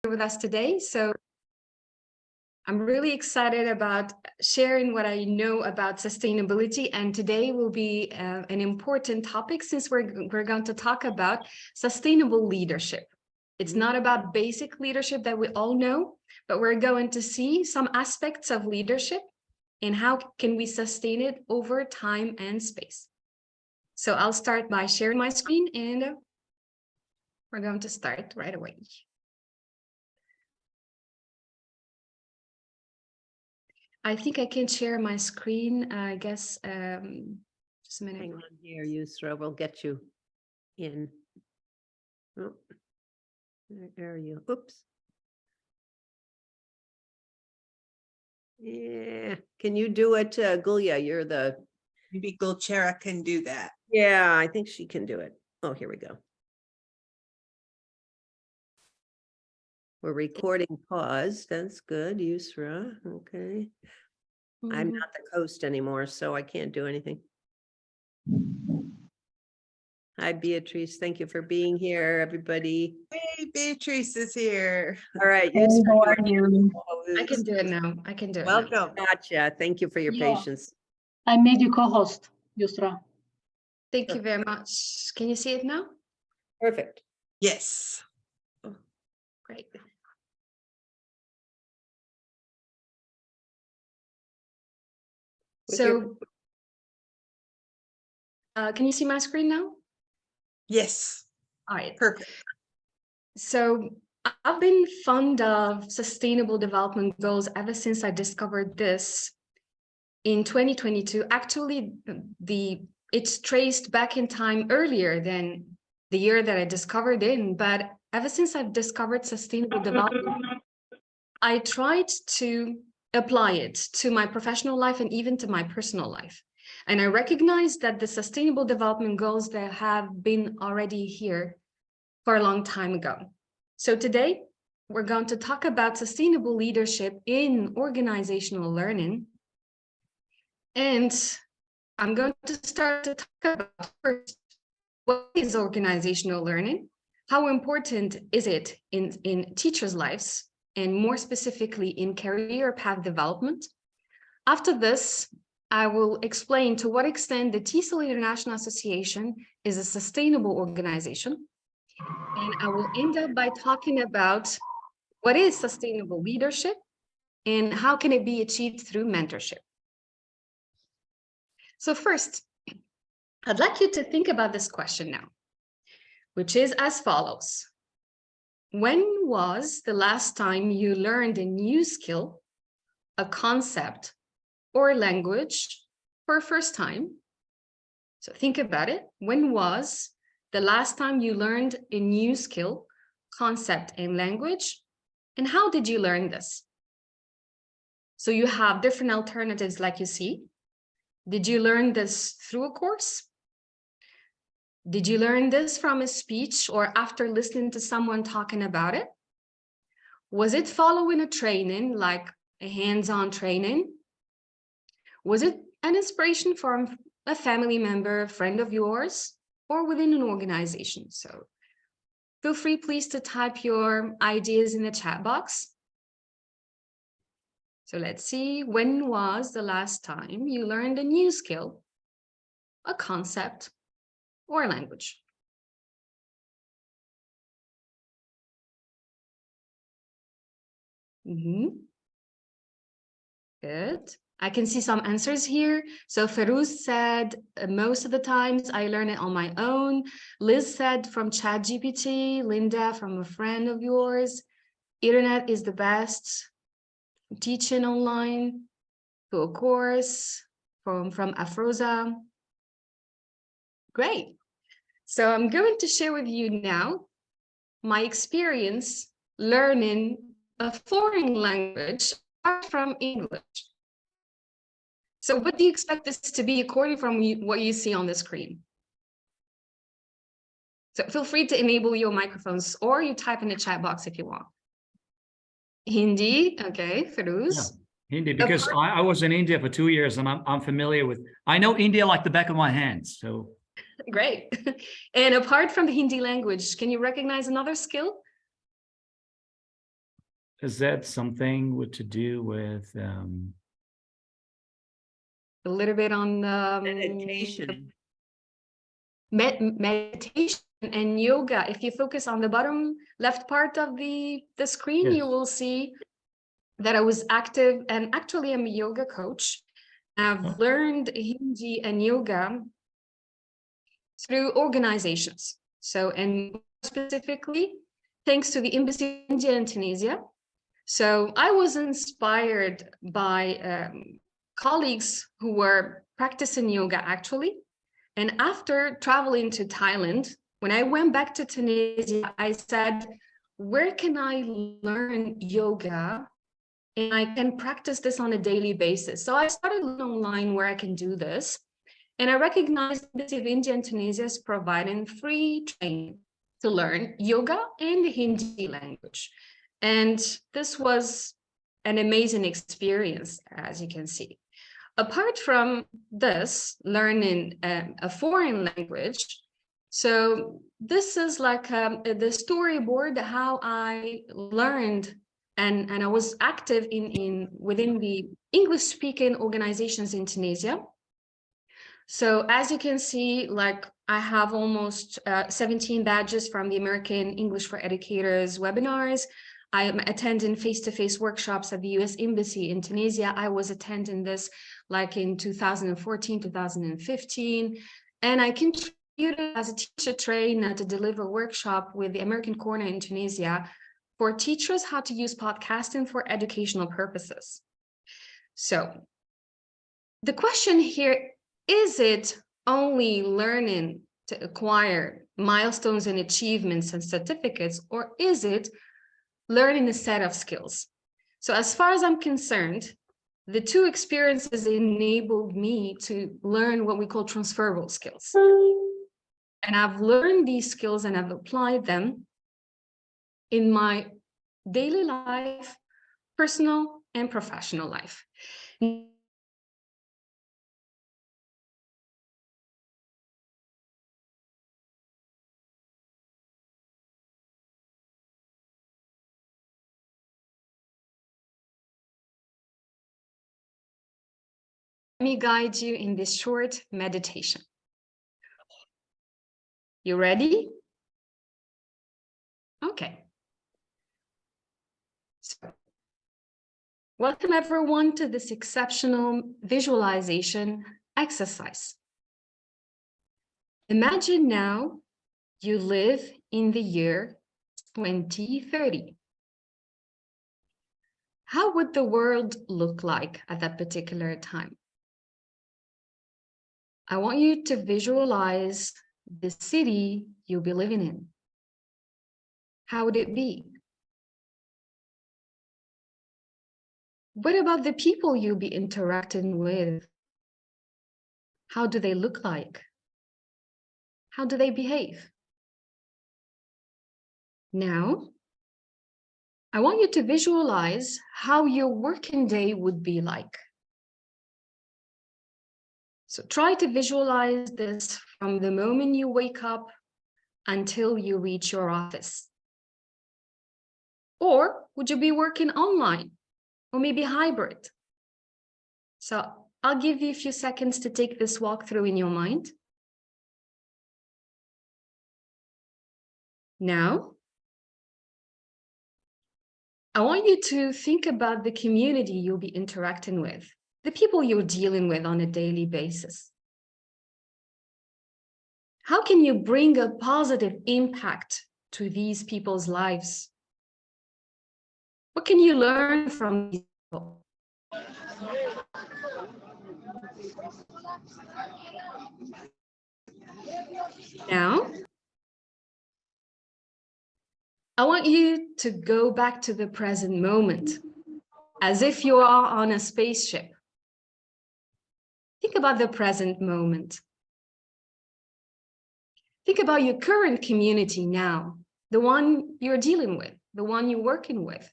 with us today. So I'm really excited about sharing what I know about sustainability. And today will be an important topic since we're going to talk about sustainable leadership. It's not about basic leadership that we all know, but we're going to see some aspects of leadership and how can we sustain it over time and space. So I'll start by sharing my screen and we're going to start right away. I think I can share my screen, I guess, just a minute. Hang on here, Yousra, we'll get you in. Oh, there are you. Oops. Yeah, can you do it, Gulya? You're the... Maybe Gulchera can do that. Yeah, I think she can do it. Oh, here we go. We're recording pause. That's good, Yousra. Okay. I'm not the host anymore, so I can't do anything. Hi, Beatrice. Thank you for being here, everybody. Hey, Beatrice is here. All right, Hey, Yousra, how are you? I can do it now. I can do it now. Welcome. Gotcha. Thank you for your Yeah. patience. I made you co-host, Yousra. Thank you very much. Can you see it now? Perfect. Yes. Great. So, can you see my screen now? Yes. All right. Perfect. So I've been fond of sustainable development goals ever since I discovered this in 2022. Actually, it's traced back in time earlier than the year that I discovered it, but ever since I've discovered sustainable development, I tried to apply it to my professional life and even to my personal life. And I recognized that the sustainable development goals that have been already here for a long time ago. So today, we're going to talk about sustainable leadership in organizational learning. And I'm going to start to talk about first, what is organizational learning? How important is it in teachers' lives? And more specifically in career path development. After this, I will explain to what extent the TESOL International Association is a sustainable organization. And I will end up by talking about what is sustainable leadership and how can it be achieved through mentorship. So first, I'd like you to think about this question now, which is as follows. When was the last time you learned a new skill, a concept, or language for a first time? So think about it. When was the last time you learned a new skill, concept, and language? And how did you learn this? So you have different alternatives like you see. Did you learn this through a course? Did you learn this from a speech or after listening to someone talking about it? Was it following a training, like a hands-on training? Was it an inspiration from a family member, a friend of yours, or within an organization? So feel free, please, to type your ideas in the chat box. So let's see, when was the last time you learned a new skill, a concept, or a language? Good. I can see some answers here. So Ferouz said, most of the times I learn it on my own. Liz said from ChatGPT. Linda from a friend of yours. Internet is the best. Teaching online, to a course, from Afroza. Great. So I'm going to share with you now my experience learning a foreign language apart from English. So what do you expect this to be according from what you see on the screen? So feel free to enable your microphones or you type in the chat box if you want. Hindi, okay, Ferouz. Yeah, Hindi, because I was in India for 2 years and I'm familiar with, I know India like the back of my hand, so. Great. And apart from the Hindi language, can you recognize another skill? is that something with to do with A little bit on Meditation. meditation and yoga. If you focus on the bottom left part of the screen, you Yes. will see that I was active, and actually I'm a yoga coach. I've Oh. learned Hindi and yoga through organizations. So, and specifically, thanks to the Embassy of India and Tunisia. So I was inspired by colleagues who were practicing yoga actually. And after traveling to Thailand, when I went back to Tunisia, I said, where can I learn yoga? And I can practice this on a daily basis. So I started online where I can do this. And I recognized the Embassy of India and Tunisia is providing free training to learn yoga and the Hindi language. And this was an amazing experience, as you can see. Apart from this, learning a foreign language, so this is like the storyboard, how I learned and I was active within the English-speaking organizations in Tunisia. So as you can see, like I have almost 17 badges from the American English for Educators webinars. I am attending face-to-face workshops at the US Embassy in Tunisia. I was attending this like in 2014, 2015, and I contributed as a teacher trainer to deliver a workshop with the American Corner in Tunisia for teachers how to use podcasting for educational purposes. So the question here, is it only learning to acquire milestones and achievements and certificates, or is it learning a set of skills? So as far as I'm concerned, the two experiences enabled me to learn what we call transferable skills. And I've learned these skills and I've applied them in my daily life, personal and professional life. Let me guide you in this short meditation. You ready? Okay. So, welcome everyone to this exceptional visualization exercise. Imagine now you live in the year 2030. How would the world look like at that particular time? I want you to visualize the city you'll be living in. How would it be? What about the people you'll be interacting with? How do they look like? How do they behave? Now, I want you to visualize how your working day would be like. So try to visualize this from the moment you wake up until you reach your office. Or would you be working online or maybe hybrid? So I'll give you a few seconds to take this walkthrough in your mind. Now, I want you to think about the community you'll be interacting with, the people you're dealing with on a daily basis. How can you bring a positive impact to these people's lives? What can you learn from these people? Now, I want you to go back to the present moment, as if you are on a spaceship. Think about the present moment. Think about your current community now, the one you're dealing with, the one you're working with.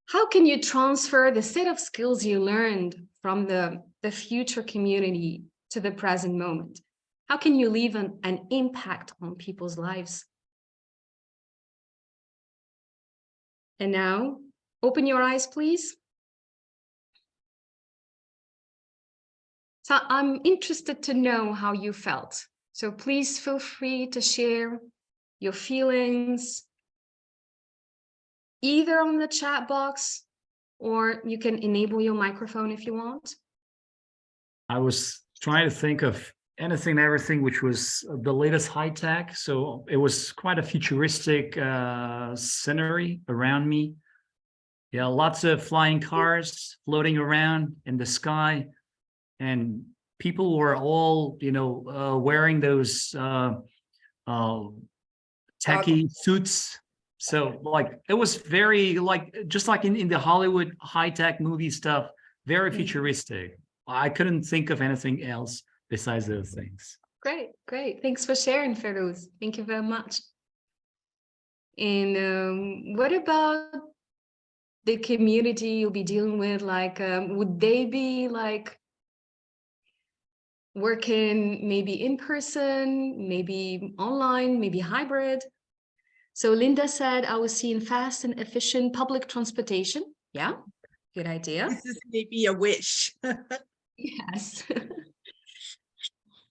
How can you transfer the set of skills you learned from the future community to the present moment? How can you leave an impact on people's lives? And now, open your eyes, please. So I'm interested to know how you felt. So please feel free to share your feelings, either on the chat box, or you can enable your microphone if you want. I was trying to think of anything and everything which was the latest high tech. So it was quite a futuristic scenery around me. Yeah, lots of flying cars floating around in the sky, and people were all, wearing those tacky suits. So like it was very just like in the Hollywood high tech movie stuff, very futuristic. I couldn't think of anything else besides those things. Great, great. Thanks for sharing, Feroz. Thank you very much. And what about the community you'll be dealing with? Like, would they be like working maybe in person, maybe online, maybe hybrid? So Linda said, I was seeing fast and efficient public transportation. Yeah, good idea. This is maybe a wish. Yes.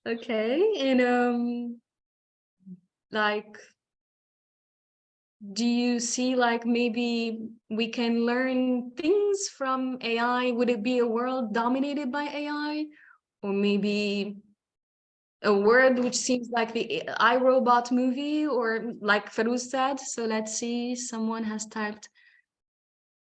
Okay, and like, do you see like maybe we can learn things from AI? Would it be a world dominated by AI? Or maybe a world which seems like the iRobot movie, or like Feroz said? So let's see, someone has typed.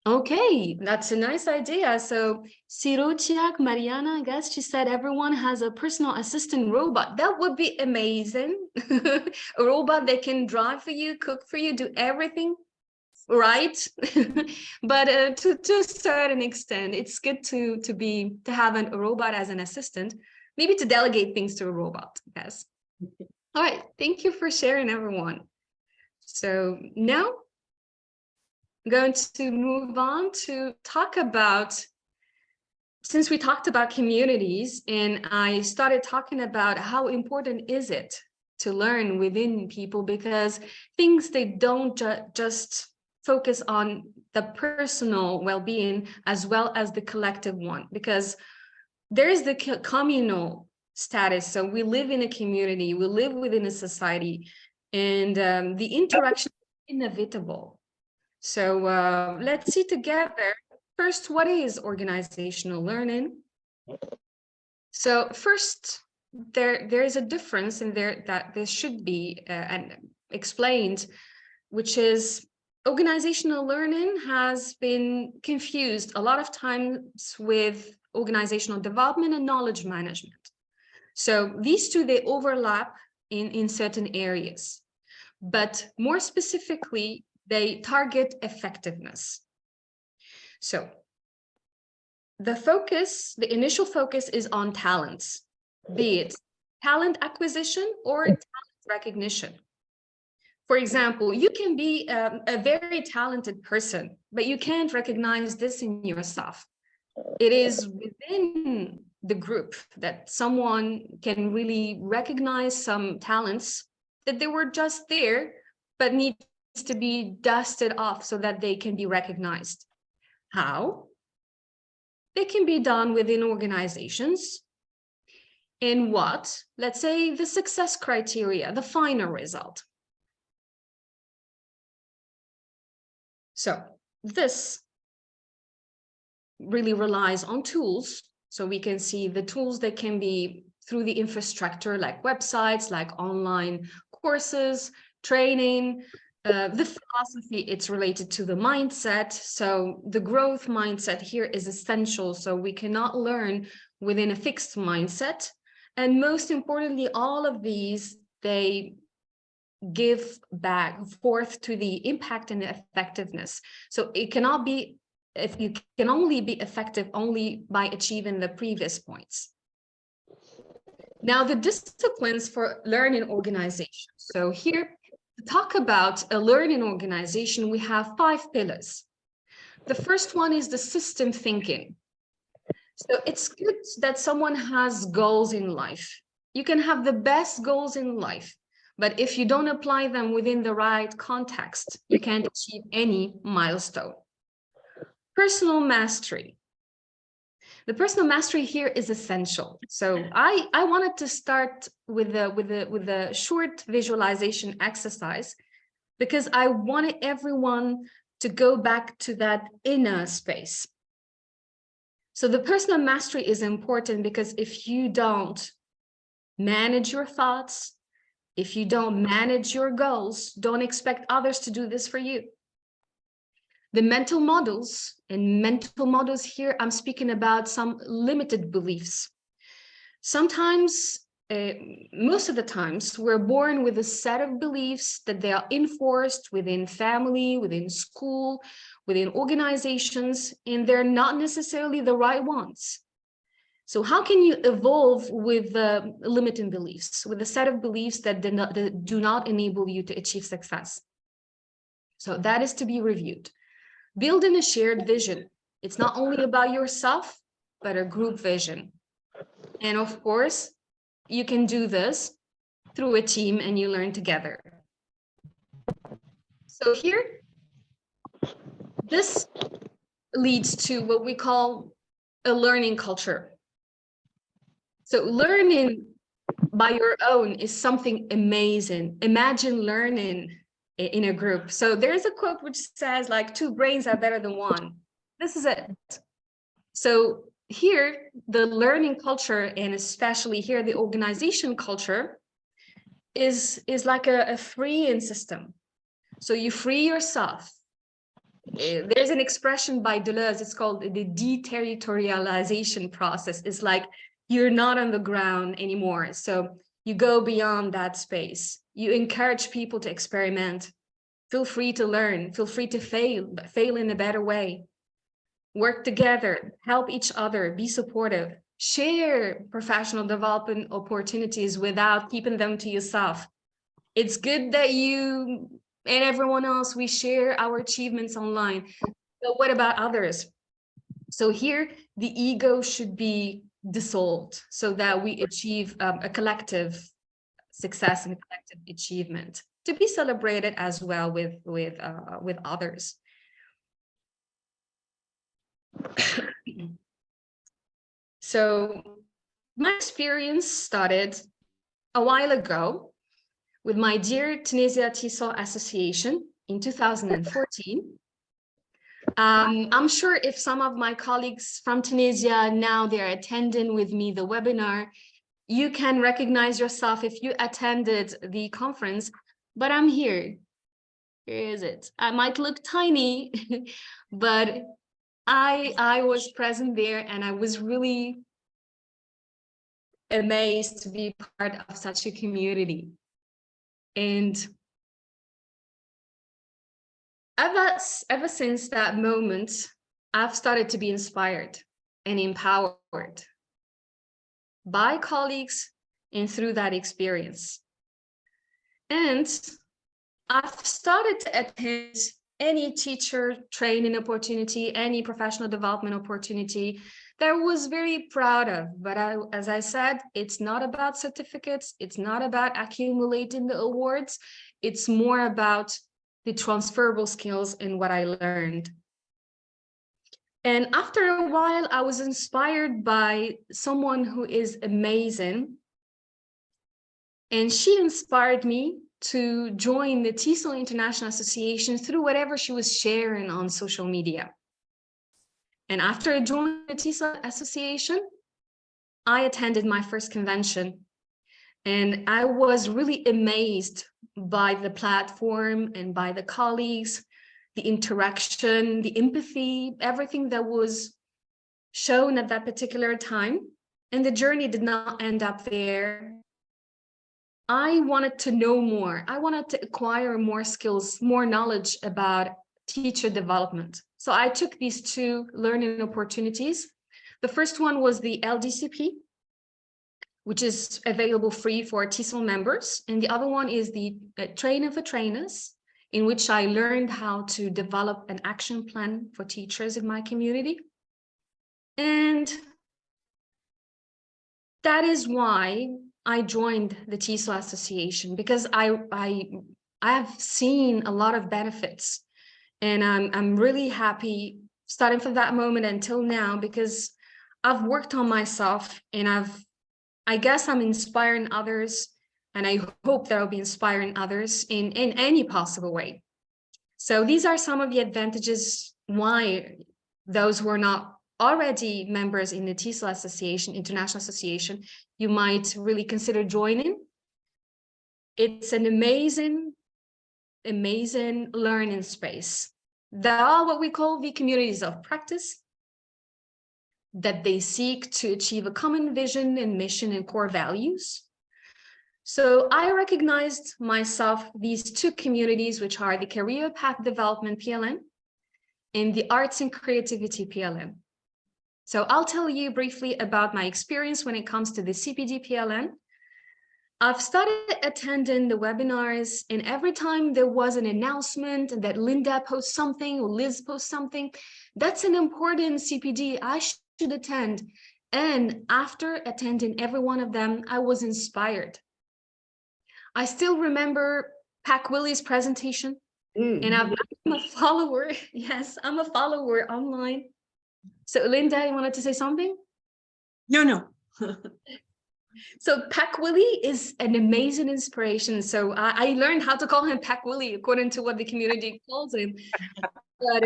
Okay, that's a nice idea. So Sirochiak Mariana, I guess she said everyone has a personal assistant robot. That would be amazing. A robot that can drive for you, cook for you, do everything, right? But to a certain extent, it's good to have a robot as an assistant, maybe to delegate things to a robot, yes. All right, thank you for sharing, everyone. So now I'm going to move on to talk about, since we talked about communities and I started talking about how important is it to learn within people, because things, they don't just focus on the personal well-being as well as the collective one, because there is the communal status. So we live in a community, we live within a society, and the interaction is inevitable. So let's see together, first, what is organizational learning? So first, there is a difference in there that this should be explained, which is organizational learning has been confused a lot of times with organizational development and knowledge management. So these two, they overlap in certain areas, but more specifically, they target effectiveness. So the initial focus is on talents, be it talent acquisition or talent recognition. For example, you can be a very talented person, but you can't recognize this in yourself. It is within the group that someone can really recognize some talents that they were just there, but need to be dusted off so that they can be recognized. How? They can be done within organizations. In what? Let's say the success criteria, the final result. So this really relies on tools. So we can see the tools that can be through the infrastructure, like websites, like online courses, training, the philosophy, it's related to the mindset. So the growth mindset here is essential. So we cannot learn within a fixed mindset. And most importantly, all of these, they give back forth to the impact and the effectiveness. So it cannot be, if you can only be effective only by achieving the previous points. Now, the disciplines for learning organization. So here, to talk about a learning organization, we have 5 pillars. The first one is the system thinking. So it's good that someone has goals in life. You can have the best goals in life, But if you don't apply them within the right context, you can't achieve any milestone. Personal mastery. The personal mastery here is essential. So I wanted to start with a short visualization exercise because I wanted everyone to go back to that inner space. So the personal mastery is important because if you don't manage your thoughts, if you don't manage your goals, don't expect others to do this for you. The mental models, and mental models here, I'm speaking about some limited beliefs. Sometimes, most of the times, we're born with a set of beliefs that they are enforced within family, within school, within organizations, and they're not necessarily the right ones. So how can you evolve with the limiting beliefs, with a set of beliefs that do not enable you to achieve success? So that is to be reviewed. Building a shared vision. It's not only about yourself, but a group vision. And of course, you can do this through a team and you learn together. So here, this leads to what we call a learning culture. So learning by your own is something amazing. Imagine learning in a group. So there's a quote which says like 2 brains are better than 1. This is it. So here, the learning culture, and especially here, the organization culture is like a freeing system. So you free yourself. There's an expression by Deleuze, it's called the deterritorialization process. It's like you're not on the ground anymore. So you go beyond that space. You encourage people to experiment. Feel free to learn, feel free to fail, but fail in a better way. Work together, help each other, be supportive, share professional development opportunities without keeping them to yourself. It's good that you and everyone else, we share our achievements online. But what about others? So here, the ego should be dissolved so that we achieve a collective success and a collective achievement to be celebrated as well with others. So my experience started a while ago with my dear Tunisia TESOL Association in 2014. I'm sure if some of my colleagues from Tunisia now they're attending with me the webinar, you can recognize yourself if you attended the conference, but I'm here. Here is it. I might look tiny, but I was present there and I was really amazed to be part of such a community. And ever since that moment, I've started to be inspired and empowered by colleagues and through that experience. And I've started to attend any teacher training opportunity, any professional development opportunity that I was very proud of. But as I said, it's not about certificates. It's not about accumulating the awards. It's more about the transferable skills and what I learned. And after a while, I was inspired by someone who is amazing. And she inspired me to join the TESOL International Association through whatever she was sharing on social media. And after I joined the TESOL Association, I attended my first convention. And I was really amazed by the platform and by the colleagues, the interaction, the empathy, everything that was shown at that particular time. And the journey did not end up there. I wanted to know more. I wanted to acquire more skills, more knowledge about teacher development. So I took these 2 learning opportunities. The first one was the LDCP, which is available free for TESOL members. And the other one is the Training for Trainers, in which I learned how to develop an action plan for teachers in my community. And that is why I joined the TESOL Association because I have seen a lot of benefits, and I'm really happy starting from that moment until now, because I've worked on myself, and I guess I'm inspiring others, and I hope that I'll be inspiring others in any possible way. So these are some of the advantages why those who are not already members in the TESOL Association, International Association, you might really consider joining. It's an amazing learning space. There are what we call the communities of practice, that they seek to achieve a common vision and mission and core values. So I recognized myself these two communities, which are the Career Path Development PLN and the Arts and Creativity PLN. So I'll tell you briefly about my experience when it comes to the CPD PLN. I've started attending the webinars, and every time there was an announcement that Linda posts something or Liz posts something, that's an important CPD, I should attend. And after attending every one of them, I was inspired. I still remember Pac Willie's presentation, and I'm a follower. Yes, I'm a follower online. So Linda, you wanted to say something? No. So Pac Willie is an amazing inspiration. So I learned how to call him Pac Willie according to what the community calls him. But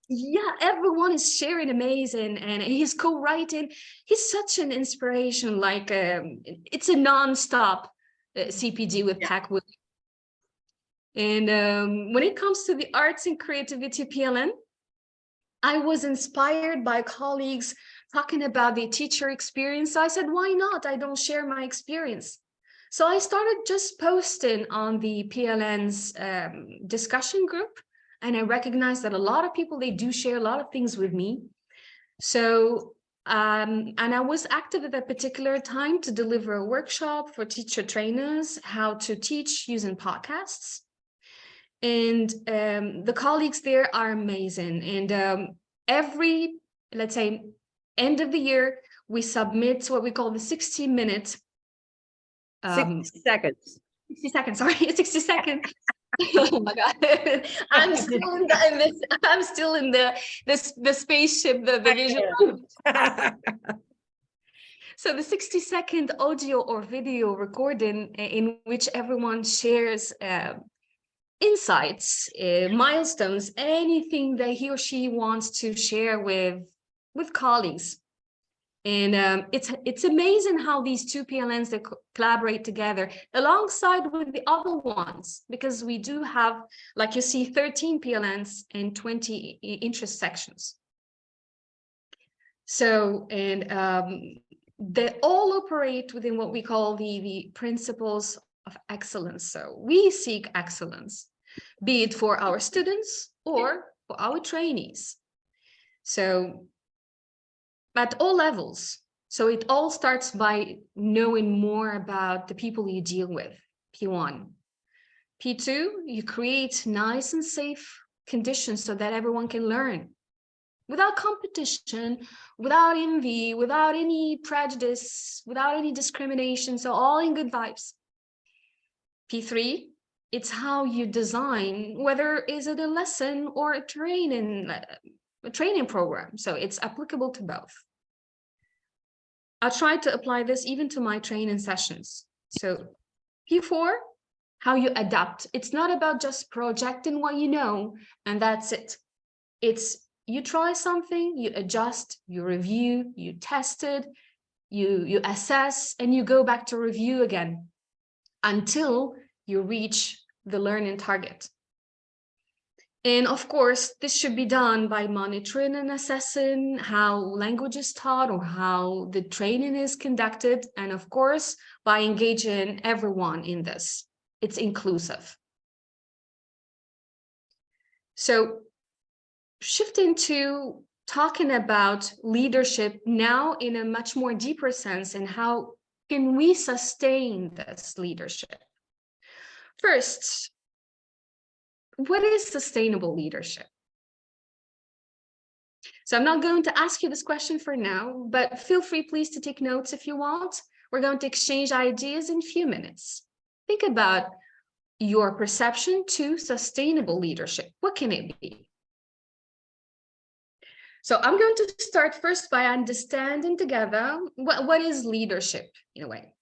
yeah, everyone is sharing amazing, and he's co-writing. He's such an inspiration. Like it's a non-stop CPD with Pac Willie. And when it comes to the Arts and Creativity PLN, I was inspired by colleagues talking about the teacher experience. So I said, why not? I don't share my experience. So I started just posting on the PLN's discussion group, and I recognized that a lot of people, they do share a lot of things with me. So, and I was active at that particular time to deliver a workshop for teacher trainers, how to teach using podcasts. And the colleagues there are amazing. And every, let's say, end of the year, we submit what we call the 60-minute. 60 seconds. 60 seconds, sorry, 60 seconds. Oh my God. I'm still in the spaceship, the vision. So the 60-second audio or video recording in which everyone shares insights, milestones, anything that he or she wants to share with colleagues. And it's amazing how these two PLNs, they collaborate together alongside with the other ones, because we do have, like you see, 13 PLNs and 20 interest sections. So, and they all operate within what we call the principles of excellence. So we seek excellence, be it for our students or for our trainees. So at all levels. So it all starts by knowing more about the people you deal with, P1. P2, you create nice and safe conditions so that everyone can learn without competition, without envy, without any prejudice, without any discrimination. So all in good vibes. P3, it's how you design, whether is it a lesson or a training program. So it's applicable to both. I try to apply this even to my training sessions. So P4, how you adapt. It's not about just projecting what you know and that's it. It's you try something, you adjust, you review, you test it, you assess, and you go back to review again until you reach the learning target. And of course, this should be done by monitoring and assessing how language is taught or how the training is conducted. And of course, by engaging everyone in this. It's inclusive. So shifting to talking about leadership now in a much more deeper sense, and how can we sustain this leadership? First, what is sustainable leadership? So I'm not going to ask you this question for now, but feel free, please, to take notes if you want. We're going to exchange ideas in a few minutes. Think about your perception to sustainable leadership. What can it be? So I'm going to start first by understanding together what is leadership in a way.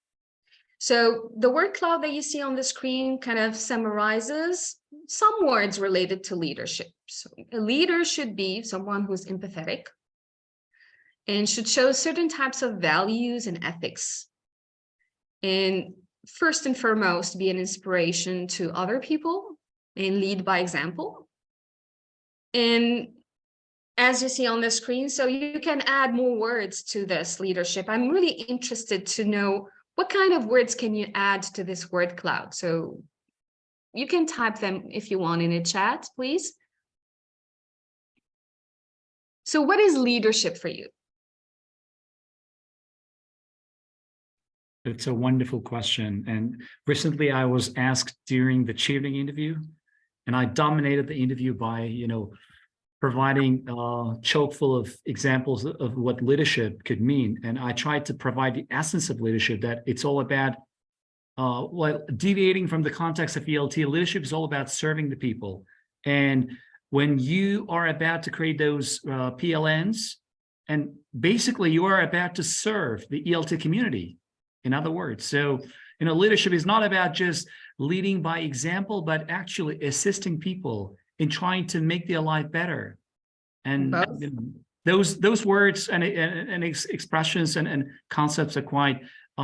So the word cloud that you see on the screen kind of summarizes some words related to leadership. So a leader should be someone who's empathetic and should show certain types of values and ethics. And first and foremost, be an inspiration to other people and lead by example. And as you see on the screen, so you can add more words to this leadership. I'm really interested to know what kind of words can you add to this word cloud. So you can type them if you want in a chat, please. So what is leadership for you? It's a wonderful question. And recently I was asked during the cheerleading interview, and I dominated the interview by, providing choke full of examples of what leadership could mean. And I tried to provide the essence of leadership, that it's all about, deviating from the context of ELT, leadership is all about serving the people. And when you are about to create those PLNs, and basically you are about to serve the ELT community, in other words. So, leadership is not about just leading by example, but actually assisting people in trying to make their life better. And those words and expressions and concepts are quite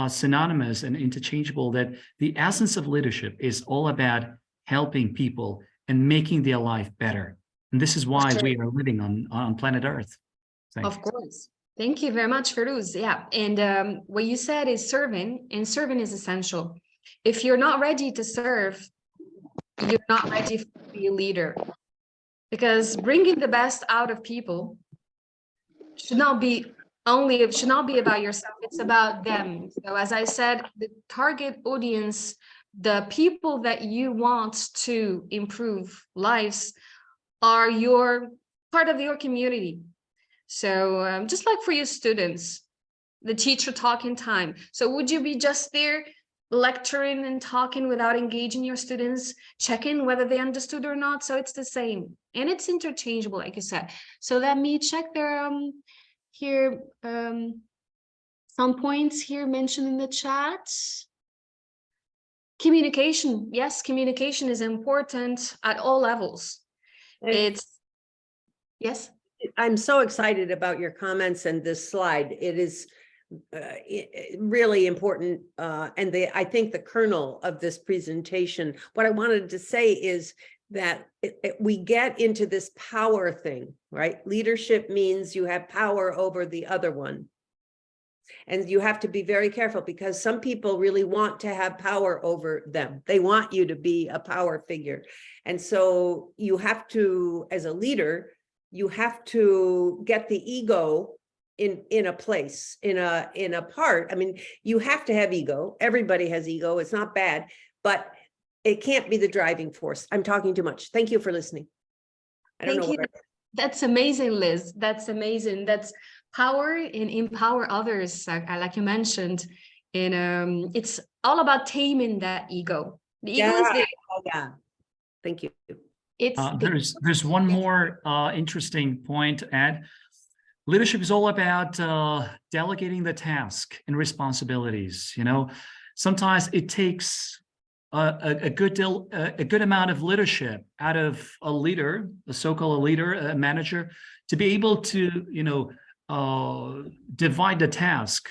synonymous and interchangeable, that the essence of leadership is all about helping people and making their life better. And this is why we are living on planet Earth. Of course. Thank you very much, Ferouz. Yeah, and what you said is serving, and serving is essential. If you're not ready to serve, you're not ready to be a leader, because bringing the best out of people should not be about yourself. It's about them. So as I said, the target audience, the people that you want to improve lives, are your part of your community. So just like for your students, the teacher talking time. So would you be just there lecturing and talking without engaging your students, checking whether they understood or not? So it's the same, and it's interchangeable, like you said. So let me check their here some points here mentioned in the chat. Communication. Yes, communication is important at all levels. Yes. I'm so excited about your comments and this slide. It is really important. And I think the kernel of this presentation, what I wanted to say is that we get into this power thing, right? Leadership means you have power over the other one. And you have to be very careful, because some people really want to have power over them. They want you to be a power figure. And so you have to, as a leader, you have to get the ego in a place, in a part. I mean, you have to have ego. Everybody has ego. It's not bad, but it can't be the driving force. I'm talking too much. Thank you for listening. Thank you. That's amazing, Liz. That's amazing. That's power and empower others, like you mentioned. And it's all about taming that ego. The ego is there. Yeah. Thank you. There's one more interesting point to add. Leadership is all about delegating the task and responsibilities. Sometimes it takes a good amount of leadership out of a leader, a so-called leader, a manager, to be able to divide the task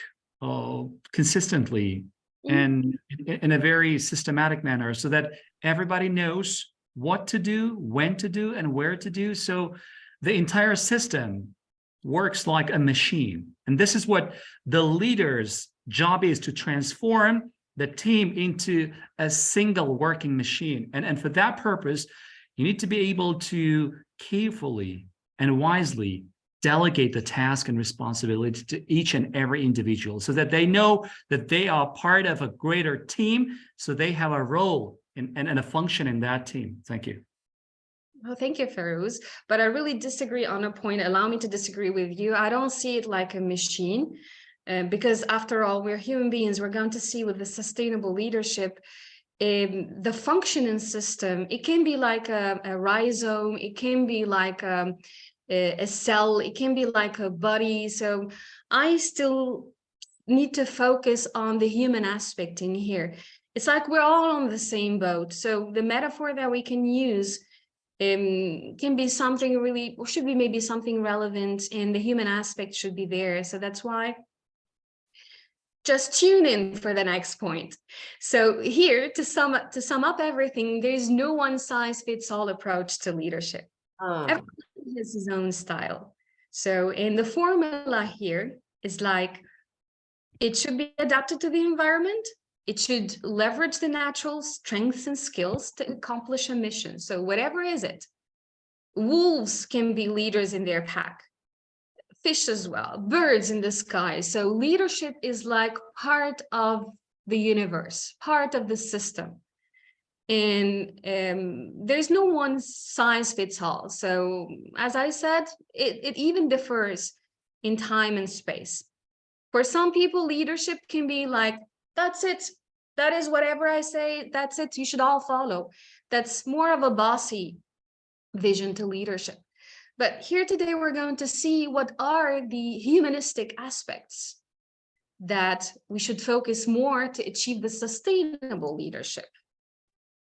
consistently and in a very systematic manner, so that everybody knows what to do, when to do, and where to do. So the entire system works like a machine. And this is what the leader's job is, to transform the team into a single working machine. And for that purpose, you need to be able to carefully and wisely delegate the task and responsibility to each and every individual, so that they know that they are part of a greater team, so they have a role and a function in that team. Thank you. Well, thank you, Ferouz. But I really disagree on a point. Allow me to disagree with you. I don't see it like a machine. Because after all, we're human beings. We're going to see with the sustainable leadership, the functioning system, it can be like a rhizome, it can be like a cell, it can be like a body. So I still need to focus on the human aspect in here. It's like we're all on the same boat. So the metaphor that we can use can be something really, or should be maybe something relevant, and the human aspect should be there. So that's why just tune in for the next point. So here, to sum up everything, there's no one size fits all approach to leadership. Everyone has his own style. So in the formula here is like, it should be adapted to the environment. It should leverage the natural strengths and skills to accomplish a mission. So whatever is it, wolves can be leaders in their pack, fish as well, birds in the sky. So leadership is like part of the universe, part of the system. And there's no one size fits all. So as I said, it even differs in time and space. For some people, leadership can be like, that's it. That is whatever I say, that's it. You should all follow. That's more of a bossy vision to leadership. But here today, we're going to see what are the humanistic aspects that we should focus more to achieve the sustainable leadership.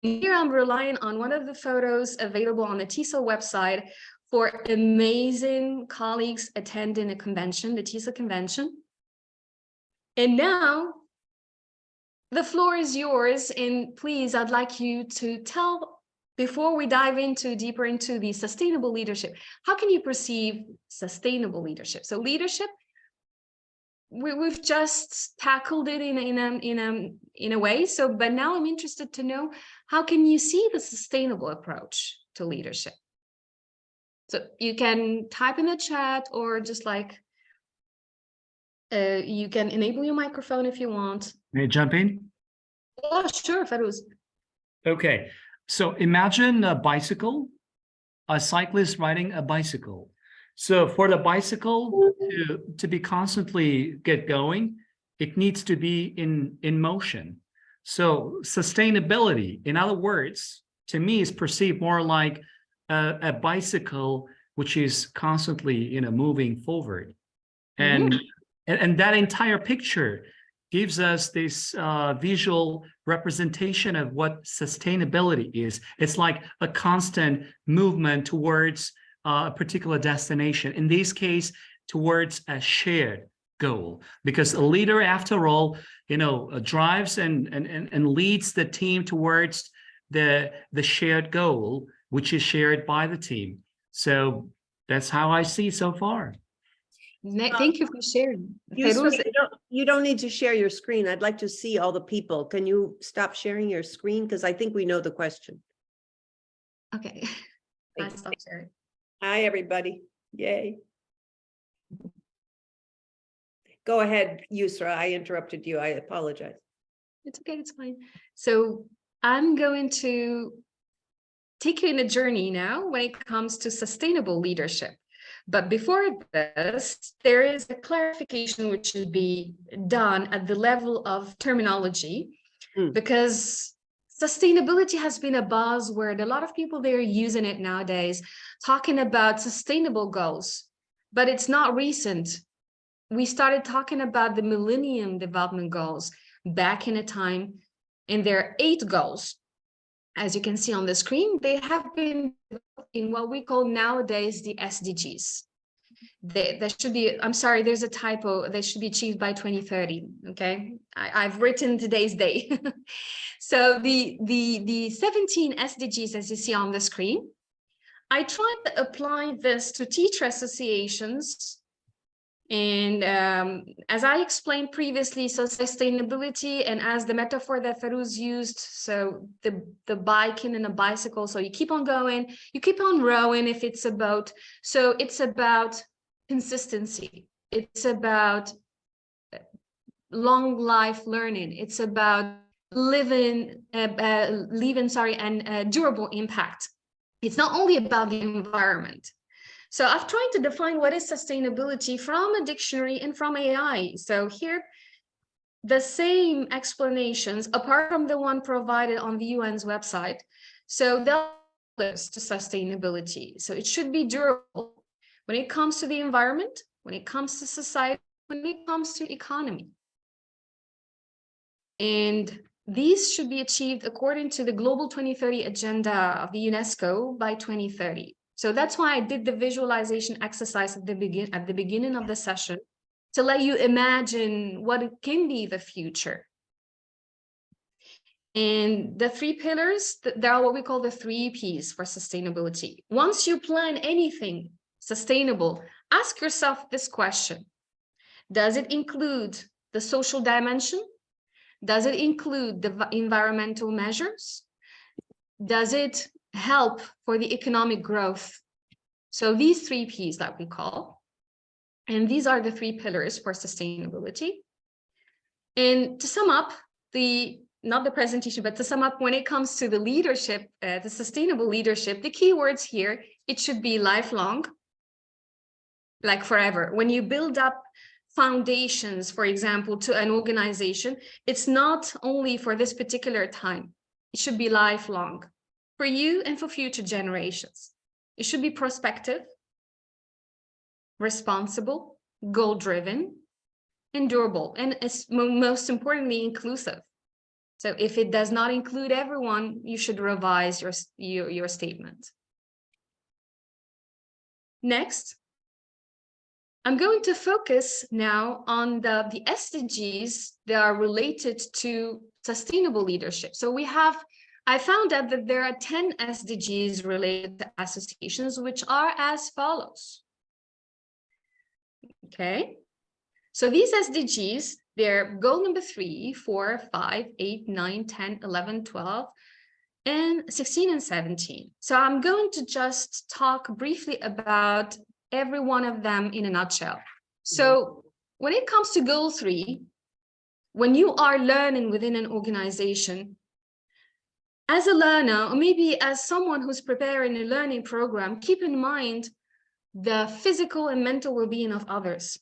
Here I'm relying on one of the photos available on the TESOL website for amazing colleagues attending a convention, the TESOL convention. And now the floor is yours. And please, I'd like you to tell, before we dive deeper into the sustainable leadership, how can you perceive sustainable leadership? So leadership, we've just tackled it in a way. So, but now I'm interested to know, how can you see the sustainable approach to leadership? So you can type in the chat, or just like, you can enable your microphone if you want. May I jump in? Oh, sure, Farouz. Okay, so imagine a bicycle, a cyclist riding a bicycle. So for the bicycle to be constantly get going, it needs to be in motion. So sustainability, in other words, to me is perceived more like a bicycle which is constantly, moving forward. And that entire picture gives us this visual representation of what sustainability is. It's like a constant movement towards a particular destination, in this case, towards a shared goal. Because a leader, after all, drives and leads the team towards the shared goal, which is shared by the team. So that's how I see so far. Thank you for sharing. Yousra, you don't need to share your screen. I'd like to see all the people. Can you stop sharing your screen? Because I think we know the question. Okay, I stop sharing. Hi, everybody. Yay. Go ahead, Yousra. I interrupted you. I apologize. It's okay, it's fine. So I'm going to take you in a journey now when it comes to sustainable leadership. But before this, there is a clarification which should be done at the level of terminology, because sustainability has been a buzzword. A lot of people, they're using it nowadays, talking about sustainable goals, but it's not recent. We started talking about the Millennium Development Goals back in a time, and there are 8 goals. As you can see on the screen, they have been in what we call nowadays the SDGs. There should be, I'm sorry, there's a typo. They should be achieved by 2030. Okay, I've written today's day. So the 17 SDGs, as you see on the screen, I tried to apply this to teacher associations. And as I explained previously, so sustainability, and as the metaphor that Farouz used, so the biking and a bicycle, so you keep on going, you keep on rowing if it's a boat. So it's about consistency. It's about long life learning. It's about leaving and durable impact. It's not only about the environment. So I've tried to define what is sustainability from a dictionary and from AI. So here, the same explanations, apart from the one provided on the UN's website. So they'll list to sustainability. So it should be durable when it comes to the environment, when it comes to society, when it comes to economy. And these should be achieved according to the Global 2030 Agenda of the UNESCO by 2030. So that's why I did the visualization exercise at the beginning of the session, to let you imagine what it can be the future. And the 3 pillars, there are what we call the 3 Ps for sustainability. Once you plan anything sustainable, ask yourself this question. Does it include the social dimension? Does it include the environmental measures? Does it help for the economic growth? So these 3 Ps that we call, and these are the 3 pillars for sustainability. And to sum up, not the presentation, but to sum up, when it comes to the leadership, the sustainable leadership, the key words here, it should be lifelong, like forever. When you build up foundations, for example, to an organization, it's not only for this particular time. It should be lifelong for you and for future generations. It should be prospective, responsible, goal-driven, and durable, and most importantly, inclusive. So if it does not include everyone, you should revise your statement. Next, I'm going to focus now on the SDGs that are related to sustainable leadership. So I found out that there are 10 SDGs related to associations, which are as follows. Okay, so these SDGs, they're goal number 3, 4, 5, 8, 9, 10, 11, 12, and 16 and 17. So I'm going to just talk briefly about every one of them in a nutshell. So when it comes to goal 3, when you are learning within an organization, as a learner, or maybe as someone who's preparing a learning program, keep in mind the physical and mental well-being of others.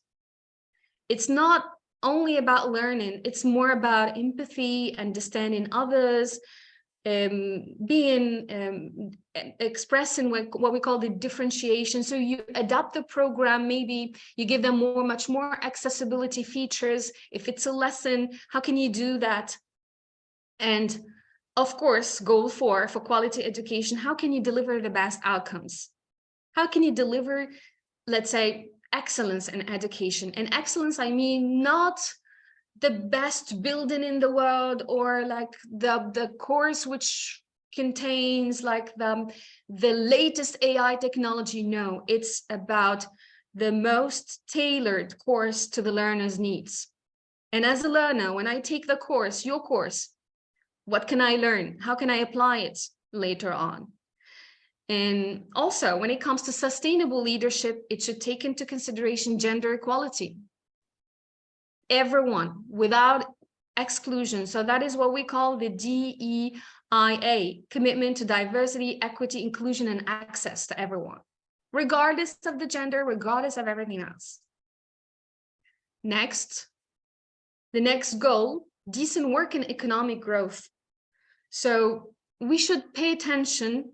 It's not only about learning, it's more about empathy, understanding others, expressing what we call the differentiation. So you adapt the program, maybe you give them much more accessibility features. If it's a lesson, how can you do that? And of course, goal 4 for quality education, how can you deliver the best outcomes? How can you deliver, let's say, excellence in education? And excellence, I mean, not the best building in the world, or like the course which contains like the latest AI technology. No, it's about the most tailored course to the learner's needs. And as a learner, when I take the course, your course, what can I learn? How can I apply it later on? And also, when it comes to sustainable leadership, it should take into consideration gender equality. Everyone, without exclusion. So that is what we call the DEIA, commitment to diversity, equity, inclusion, and access to everyone, regardless of the gender, regardless of everything else. Next, the next goal, decent work and economic growth. So we should pay attention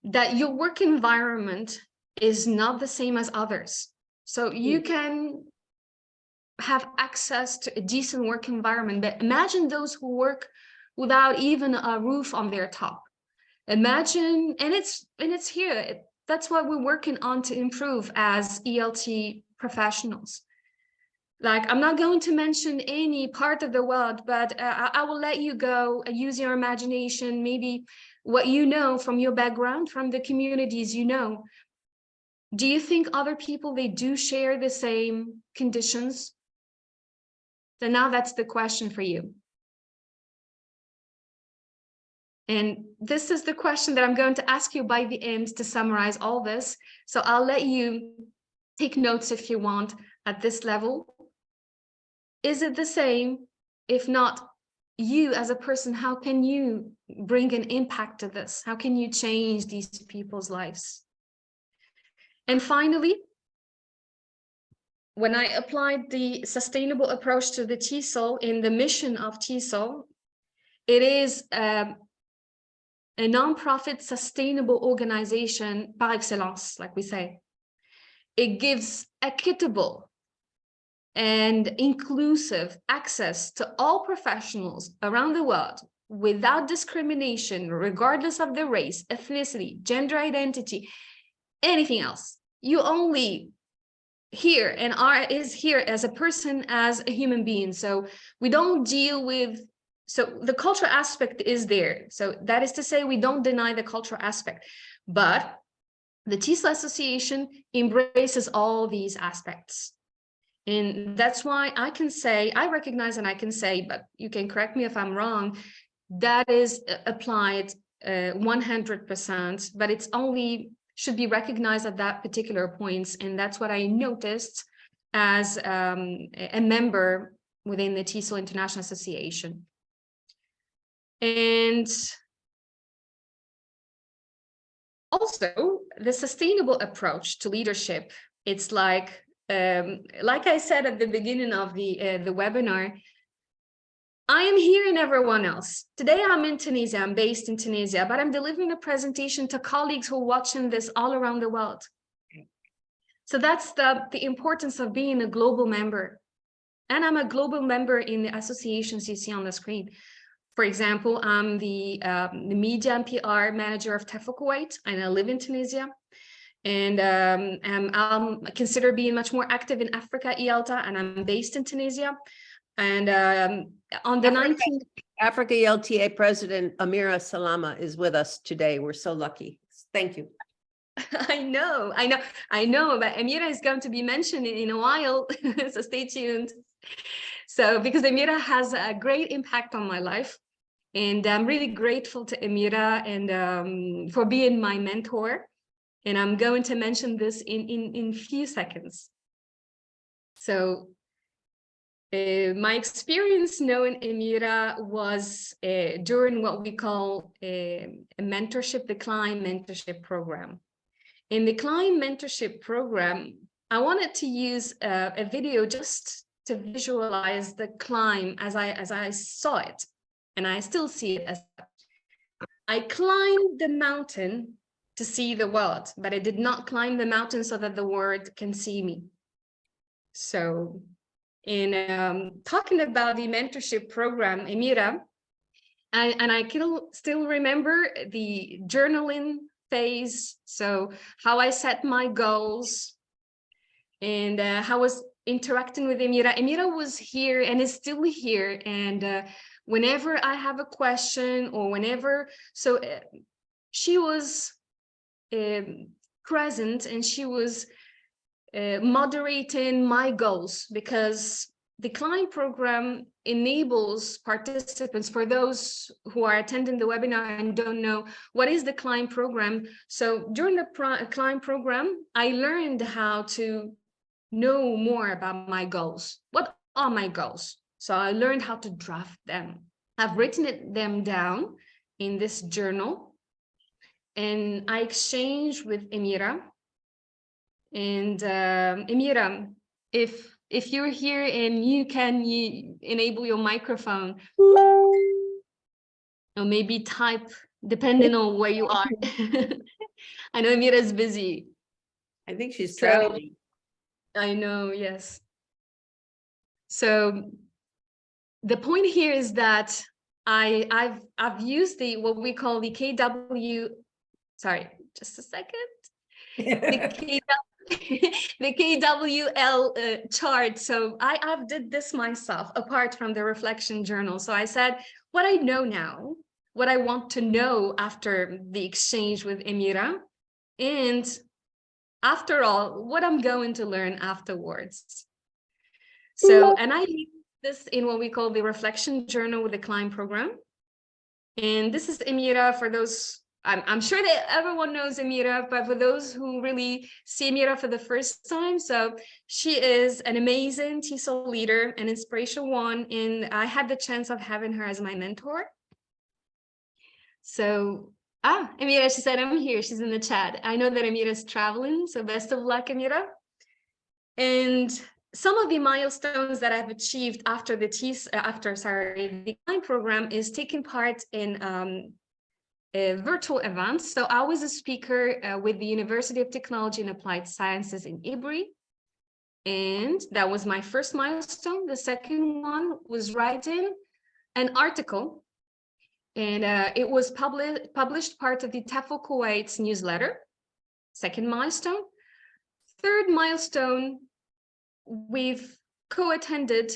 that your work environment is not the same as others. So you can have access to a decent work environment, but imagine those who work without even a roof on their top. Imagine, and it's here. That's what we're working on to improve as ELT professionals. Like, I'm not going to mention any part of the world, but I will let you go, use your imagination, maybe what you know from your background, from the communities you know. Do you think other people, they do share the same conditions? So now that's the question for you. And this is the question that I'm going to ask you by the end to summarize all this. So I'll let you take notes if you want at this level. Is it the same? If not, you as a person, how can you bring an impact to this? How can you change these people's lives? And finally, when I applied the sustainable approach to the TESOL in the mission of TESOL, it is a nonprofit sustainable organization par excellence, like we say. It gives equitable and inclusive access to all professionals around the world without discrimination, regardless of their race, ethnicity, gender identity, anything else. You only here and is here as a person, as a human being. So we don't deal with, so the cultural aspect is there. So that is to say, we don't deny the cultural aspect, but the TESOL Association embraces all these aspects. And that's why I can say, I recognize and I can say, but you can correct me if I'm wrong, that is applied 100%, but it's only should be recognized at that particular points. And that's what I noticed as a member within the TESOL International Association. And also the sustainable approach to leadership, it's like I said at the beginning of the webinar, I am here and everyone else. Today I'm in Tunisia, I'm based in Tunisia, but I'm delivering a presentation to colleagues who are watching this all around the world. So that's the importance of being a global member. And I'm a global member in the associations you see on the screen. For example, I'm the media and PR manager of TEFL Kuwait, and I live in Tunisia. And I'm consider being much more active in Africa, ELTA, and I'm based in Tunisia. And on the 19th, Africa ELTA President Amira Salama is with us today. We're so lucky. Thank you. I know, but Amira is going to be mentioned in a while, so stay tuned. So, because Amira has a great impact on my life, and I'm really grateful to Amira and for being my mentor. And I'm going to mention this in few seconds. So my experience knowing Amira was during what we call a mentorship, the Climb mentorship program. In the Climb mentorship program, I wanted to use a video just to visualize the climb as I saw it, and I still see it as such. I climbed the mountain to see the world, but I did not climb the mountain so that the world can see me. So in talking about the mentorship program, Amira, I can still remember the journaling phase. So how I set my goals and how I was interacting with Amira. Amira was here and is still here. And whenever I have a question or whenever, so she was present, and she was moderating my goals, because the Climb program enables participants, for those who are attending the webinar and don't know what is the Climb program. So during the Climb program, I learned how to know more about my goals. What are my goals? So I learned how to draft them. I've written them down in this journal, and I exchanged with Amira. And Amira, if you're here and you enable your microphone, or maybe type, depending on where you are. I know Amira is busy. I think she's So, traveling. I know, yes. So the point here is that I've used what we call the KW. Sorry, just a second. The KWL chart. So I've did this myself, apart from the reflection journal. So I said, what I know now, what I want to know after the exchange with Amira, and after all, what I'm going to learn afterwards. So, and I use this in what we call the reflection journal with the Climb program. And this is Amira. For those, I'm sure that everyone knows Amira, but for those who really see Amira for the first time, so she is an amazing TESOL leader, an inspirational one, and I had the chance of having her as my mentor. So Amira, she said, I'm here. She's in the chat. I know that Amira's traveling, so best of luck, Amira. And some of the milestones that I've achieved after the decline program is taking part in virtual events. So I was a speaker with the University of Technology and Applied Sciences in Ibri. And that was my first milestone. The second one was writing an article, and it was published part of the TEFL Kuwait's newsletter. Second milestone. Third milestone, we've co-attended,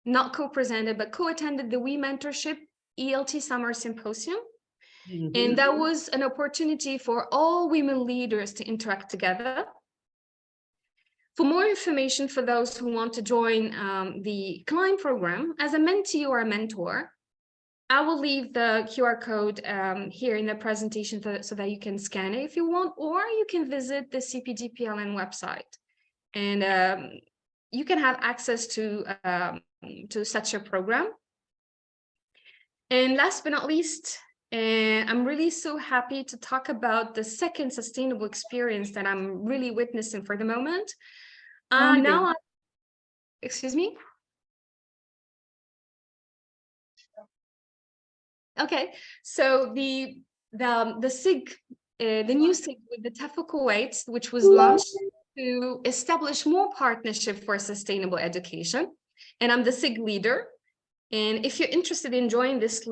not co-presented, but co-attended the We Mentorship ELT Summer Symposium. And that was an opportunity for all women leaders to interact together. For more information for those who want to join the Climb program, as a mentee or a mentor, I will leave the QR code here in the presentation so that you can scan it if you want, or you can visit the CPDPLN website. And you can have access to such a program. And last but not least, I'm really so happy to talk about the second sustainable experience that I'm really witnessing for the moment. Excuse me? Okay, so the SIG, the new SIG with the TEFL Kuwait, which was launched to establish more partnership for sustainable education. And I'm the SIG leader. And if you're interested in joining this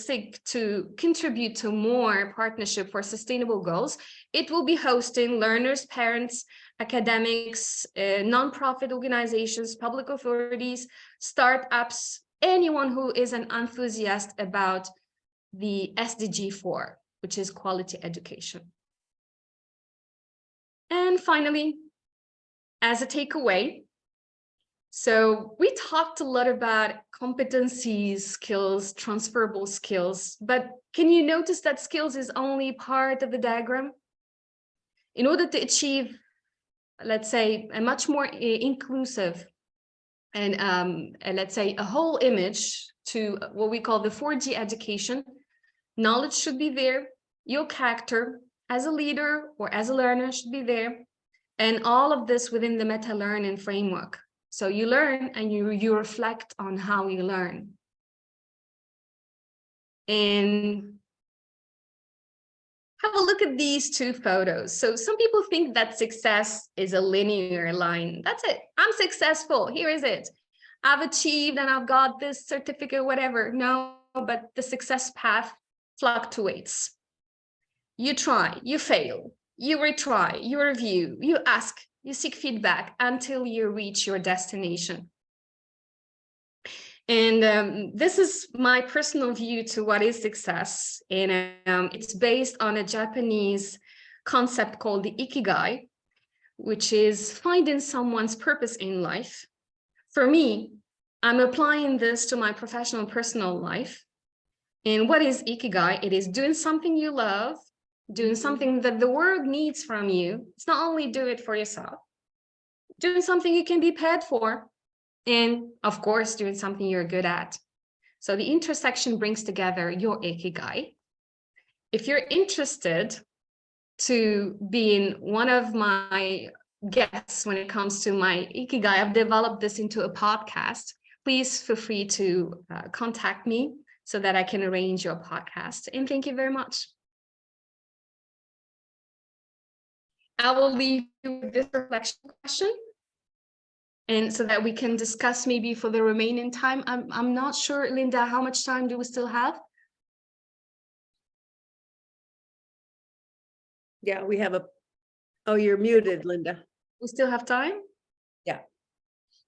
SIG to contribute to more partnership for sustainable goals, it will be hosting learners, parents, academics, nonprofit organizations, public authorities, startups, anyone who is an enthusiast about the SDG 4, which is quality education. And finally, as a takeaway, so we talked a lot about competencies, skills, transferable skills, but can you notice that skills is only part of the diagram? In order to achieve, let's say, a much more inclusive and let's say a whole image to what we call the 4G education, knowledge should be there, your character as a leader or as a learner should be there, and all of this within the meta-learning framework. So you learn and you reflect on how you learn. And have a look at these two photos. So some people think that success is a linear line. That's it. I'm successful. Here is it. I've achieved and I've got this certificate, whatever. No, but the success path fluctuates. You try, you fail, you retry, you review, you ask, you seek feedback until you reach your destination. And this is my personal view to what is success. And it's based on a Japanese concept called the Ikigai, which is finding someone's purpose in life. For me, I'm applying this to my professional personal life. And what is Ikigai? It is doing something you love, doing something that the world needs from you. It's not only do it for yourself, doing something you can be paid for, and of course, doing something you're good at. So the intersection brings together your Ikigai. If you're interested to being one of my guests when it comes to my Ikigai, I've developed this into a podcast. Please feel free to contact me so that I can arrange your podcast. And thank you very much. I will leave you with this reflection question, and so that we can discuss maybe for the remaining time. I'm not sure, Linda, how much time do we still have? Yeah, we have oh, you're muted, Linda. We still have time? Yeah.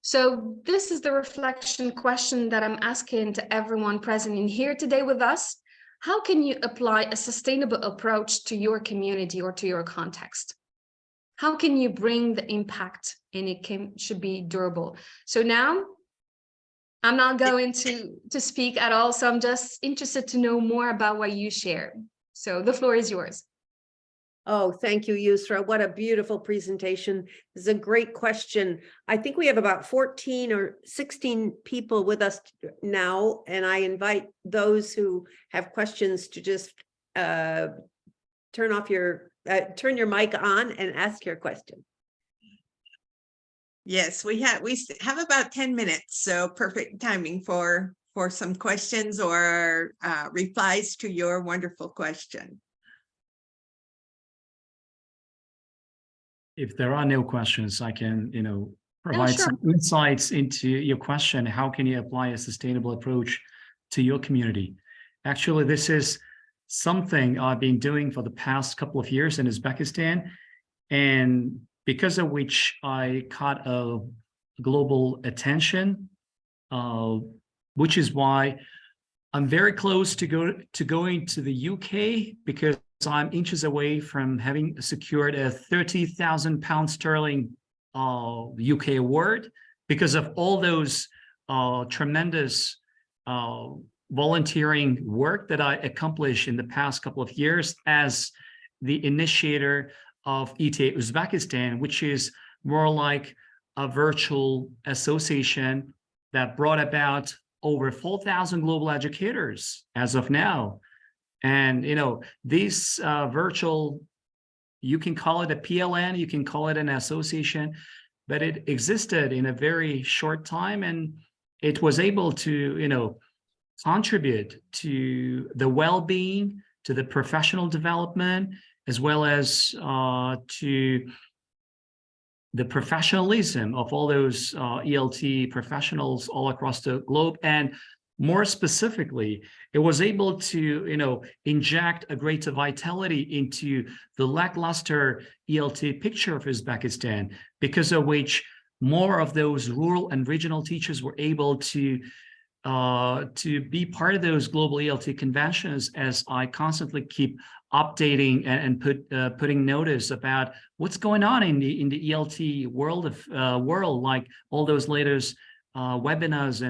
So this is the reflection question that I'm asking to everyone present in here today with us. How can you apply a sustainable approach to your community or to your context? How can you bring the impact, and it should be durable? So now I'm not going to speak at all. So I'm just interested to know more about what you share. So the floor is yours. Oh, thank you, Yousra. What a beautiful presentation. This is a great question. I think we have about 14 or 16 people with us now, and I invite those who have questions to just turn your mic on and ask your question. Yes, we have about 10 minutes, so perfect timing for some questions or replies to your wonderful question. If there are no questions, I can, provide sure. some insights into your question. How can you apply a sustainable approach to your community? Actually, this is something I've been doing for the past couple of years in Uzbekistan, and because of which I caught a global attention, which is why I'm very close to going to the UK, because I'm inches away from having secured a 30,000 pounds sterling UK award because of all those tremendous volunteering work that I accomplished in the past couple of years as the initiator of ETA Uzbekistan, which is more like a virtual association that brought about over 4,000 global educators as of now. And, these virtual, you can call it a PLN, you can call it an association, but it existed in a very short time, and it was able to, contribute to the well-being, to the professional development, as well as to the professionalism of all those ELT professionals all across the globe. And more specifically, it was able to, inject a greater vitality into the lackluster ELT picture of Uzbekistan, because of which more of those rural and regional teachers were able to be part of those global ELT conventions, as I constantly keep updating and putting notice about what's going on in the ELT world, like all those latest webinars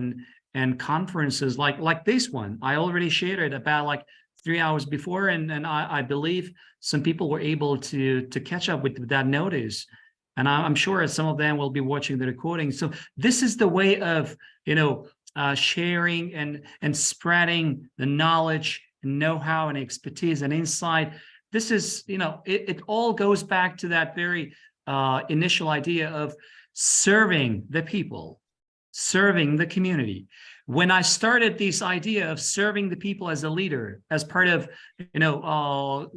and conferences like this one. I already shared it about like 3 hours before, and I believe some people were able to catch up with that notice, and I'm sure some of them will be watching the recording. So this is the way of sharing and spreading the knowledge, know-how, and expertise and insight. This is, it all goes back to that very initial idea of serving the people, serving the community. When I started this idea of serving the people as a leader, as part of, that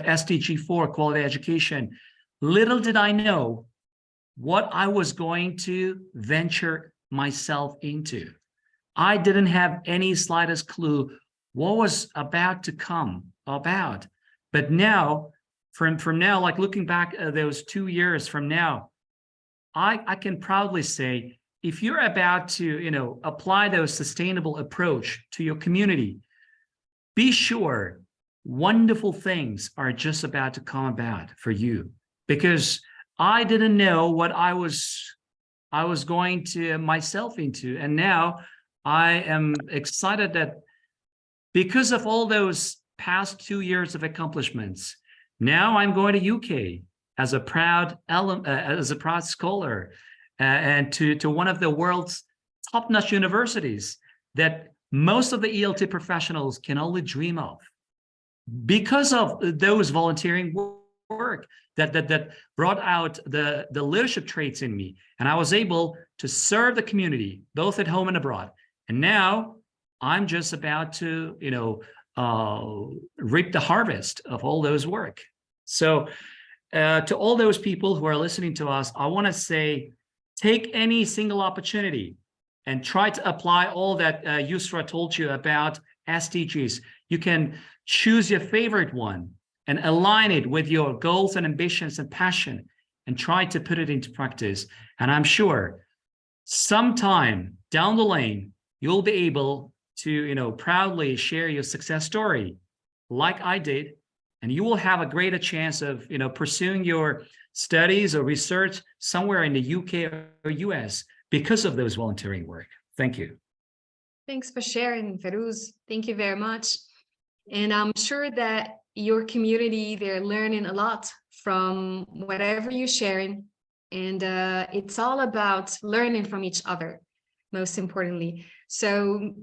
SDG 4 quality education, little did I know what I was going to venture myself into. I didn't have any slightest clue what was about to come about. But now, from now, like looking back at those 2 years from now, I can proudly say, if you're about to, apply those sustainable approach to your community, be sure wonderful things are just about to come about for you. Because I didn't know what I was going to myself into. And now I am excited that because of all those past 2 years of accomplishments, now I'm going to UK as a proud scholar, and to one of the world's top-notch universities that most of the ELT professionals can only dream of, because of those volunteering work that brought out the leadership traits in me, and I was able to serve the community both at home and abroad. And now I'm just about to reap the harvest of all those work. So to all those people who are listening to us, I want to say, take any single opportunity and try to apply all that Yousra told you about SDGs. You can choose your favorite one and align it with your goals and ambitions and passion, and try to put it into practice. And I'm sure sometime down the lane, you'll be able to, proudly share your success story like I did, and you will have a greater chance of, pursuing your studies or research somewhere in the UK or US because of those volunteering work. Thank you. Thanks for sharing, Ferouz. Thank you very much. And I'm sure that your community, they're learning a lot from whatever you're sharing. And it's all about learning from each other, most importantly. So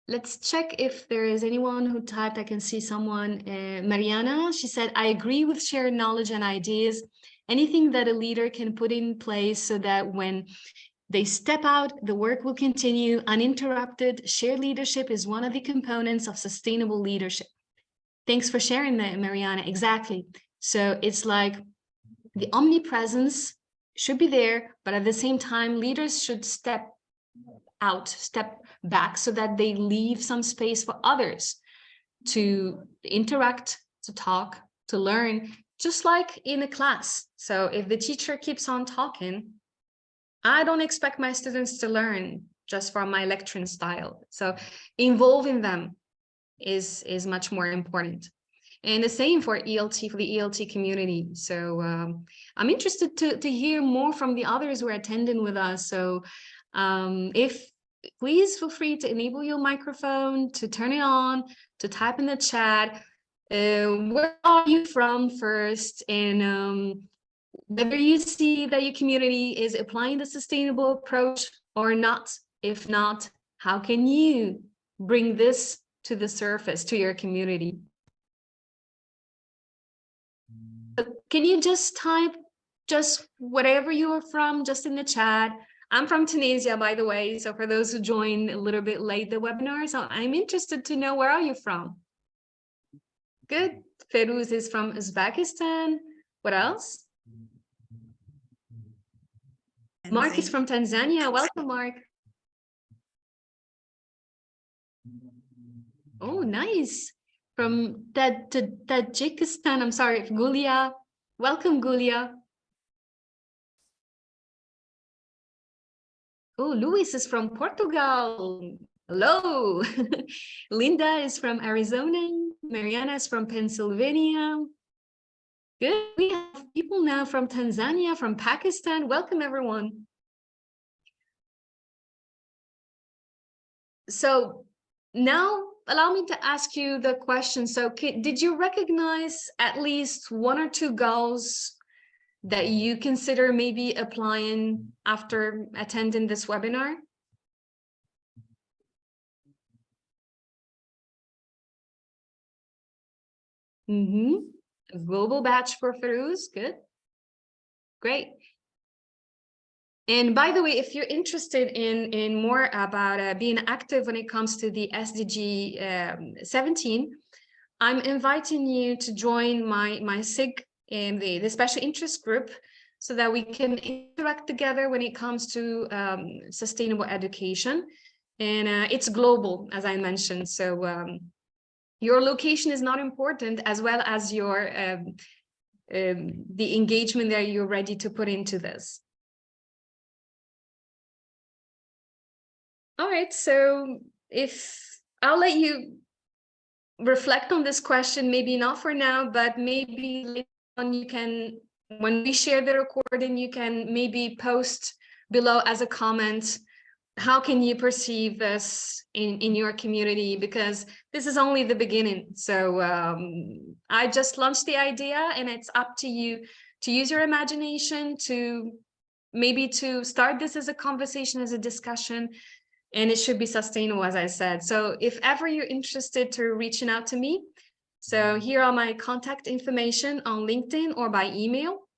Let's check if there is anyone who typed. I can see someone, Mariana. She said, I agree with shared knowledge and ideas. Anything that a leader can put in place so that when they step out, the work will continue uninterrupted. Shared leadership is one of the components of sustainable leadership. Thanks for sharing that, Mariana. Exactly. So it's like the omnipresence should be there, but at the same time, leaders should step back so that they leave some space for others to interact, to talk, to learn, just like in a class. So if the teacher keeps on talking, I don't expect my students to learn just from my lecturing style. So involving them is much more important. And the same for ELT, for the ELT community. So I'm interested to hear more from the others who are attending with us. So if please feel free to enable your microphone, to turn it on, to type in the chat. Where are you from first? And whether you see that your community is applying the sustainable approach or not. If not, how can you bring this to the surface, to your community? Can you just type just whatever you are from, just in the chat? I'm from Tunisia, by the way. So for those who joined a little bit late the webinar, so I'm interested to know, where are you from? Good. Ferouz is from Uzbekistan. What else? Mark is from Tanzania. Welcome, Mark. Oh, nice. From Tajikistan. I'm sorry, Gulia. Welcome, Gulia. Oh, Luis is from Portugal. Hello. Linda is from Arizona. Mariana is from Pennsylvania. Good. We have people now from Tanzania, from Pakistan. Welcome, everyone. So now allow me to ask you the question. So did you recognize at least one or two goals that you consider maybe applying after attending this webinar? A global batch for Ferouz. Good. Great. And by the way, if you're interested in more about being active when it comes to the SDG 17, I'm inviting you to join my SIG in the special interest group, so that we can interact together when it comes to sustainable education. And it's global, as I mentioned. So your location is not important, as well as your the engagement that you're ready to put into this. All right, so if I'll let you reflect on this question, maybe not for now, but maybe later on you can, when we share the recording, you can maybe post below as a comment, how can you perceive this in your community? Because this is only the beginning. So I just launched the idea, and it's up to you to use your imagination, to maybe to start this as a conversation, as a discussion. And it should be sustainable, as I said. So if ever you're interested to reaching out to me, so here are my contact information on LinkedIn or by email.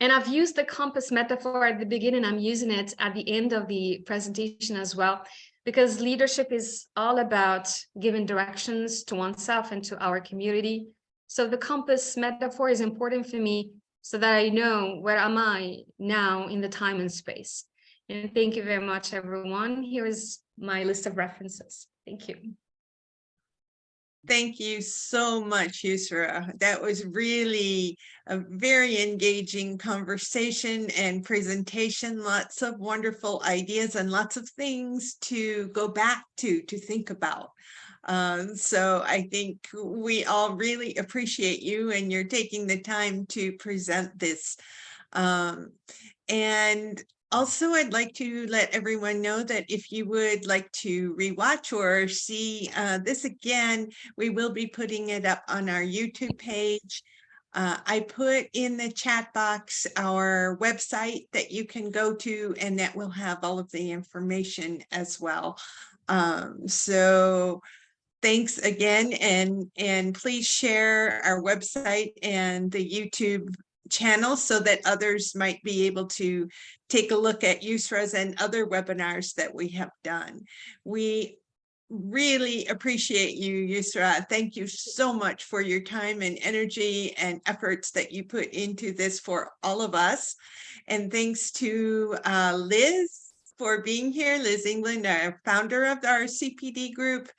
And I've used the compass metaphor at the beginning. I'm using it at the end of the presentation as well, because leadership is all about giving directions to oneself and to our community. So the compass metaphor is important for me, so that I know where am I now in the time and space. And thank you very much, everyone. Here is my list of references. Thank you. Thank you so much, Yousra. That was really a very engaging conversation and presentation. Lots of wonderful ideas and lots of things to go back to think about. So I think we all really appreciate you, and you're taking the time to present this. And also, I'd like to let everyone know that if you would like to rewatch or see this again, we will be putting it up on our YouTube page. I put in the chat box our website that you can go to, and that will have all of the information as well. So thanks again, and please share our website and the YouTube channel so that others might be able to take a look at Yousra's and other webinars that we have done. We really appreciate you, Yousra. Thank you so much for your time and energy and efforts that you put into this for all of us. And thanks to Liz for being here, Liz England, our founder of our CPD group,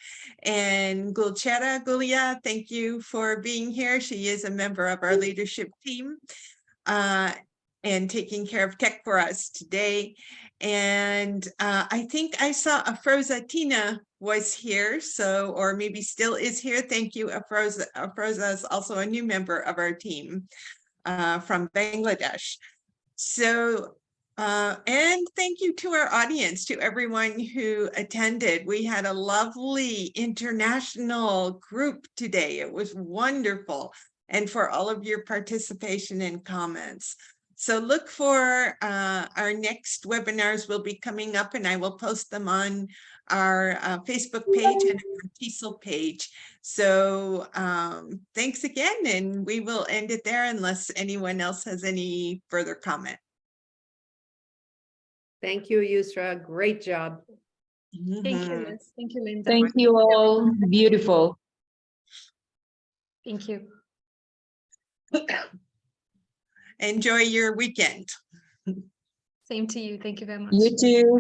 and Gulchera Gulia, thank you for being here. She is a member of our leadership team and taking care of tech for us today. And I think I saw Afroza Tina was here, so, or maybe still is here. Thank you, Afroza. Afroza is also a new member of our team from Bangladesh. So, and thank you to our audience, to everyone who attended. We had a lovely international group today. It was wonderful. And for all of your participation and comments. So look for our next webinars will be coming up, and I will post them on our Facebook page and our TESOL page. So thanks again, and we will end it there unless anyone else has any further comment. Thank you, Yousra. Great job. Thank you, Liz. Thank you, Linda. Thank you all. Beautiful. Thank you. Enjoy your weekend. Same to you. Thank you very much. You too.